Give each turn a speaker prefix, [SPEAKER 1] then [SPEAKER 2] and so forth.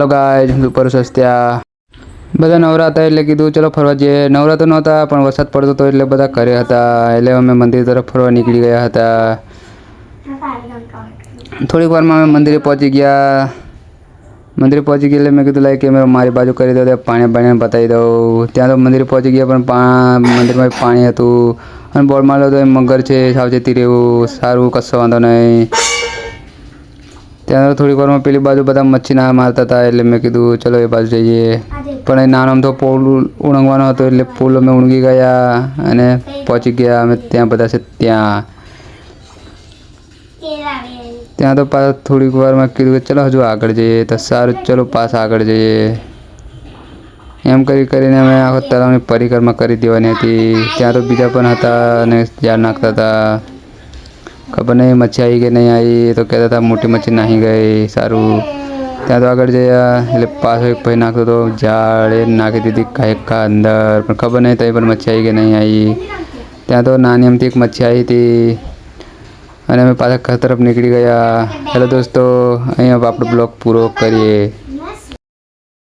[SPEAKER 1] તો ગાઈસ ઉપર સસ્ત્યા બધા નવરા હતા એટલે કીધું ચલો ફરવા જઈએ. નવરા તો નહોતા પણ વરસાદ પડતો હતો એટલે બધા ઘરે હતા. એટલે અમે મંદિર તરફ ફરવા નીકળી ગયા હતા. થોડીક વારમાં અમે મંદિરે પહોંચી ગયા. એટલે મેં કીધું લાઈક કેમેરા મારી બાજુ કરી દો, પાણી બતાવી દઉં. ત્યાં તો મંદિરે પહોંચી ગયા પણ મંદિરમાં પાણી હતું અને બોર્ડ માર્યો તો મગર છે, સાવચેતી રહેવું. સારું, કશો વાંધો નહીં. ત્યાં થોડીક વારમાં પેલી બાજુ બધા મચ્છી ના મારતા હતા એટલે મેં કીધું ચલો એ બાજુ જઈએ. પણ એ નાનો તો પુલ ઉણંગવાનો હતો એટલે પુલ અમે ઉણગી ગયા અને પહોંચી ગયા અમે ત્યાં બધા છે ત્યાં તો પાછા થોડીક વારમાં કીધું કે ચલો હજુ આગળ જઈએ. તો સારું, ચલો પાછા આગળ જઈએ. એમ કરીને અમે આખો તળાવની પરિક્રમા કરી દેવાની હતી. ત્યાં તો બીજા પણ હતા અને જાળ નાખતા હતા. ખબર નહીં મચ્છી આવી કે નહીં આવી. તો કહેતા હતા મોટી મચ્છી નાહી ગઈ. સારું, ત્યાં તો આગળ જયા એટલે પાછો એક ભાઈ નાખતો હતો જાળ, એ નાખી દીધી કાંઈકા અંદર. પણ ખબર નહીં ત્યાં પણ મચ્છી આવી કે નહીં આવી. ત્યાં તો નાની અમથી એક મચ્છી આવી હતી અને અમે પાછા ઘર તરફ નીકળી ગયા. હેલો દોસ્તો, અહીંયા આપણો બ્લોગ પૂરો કરીએ.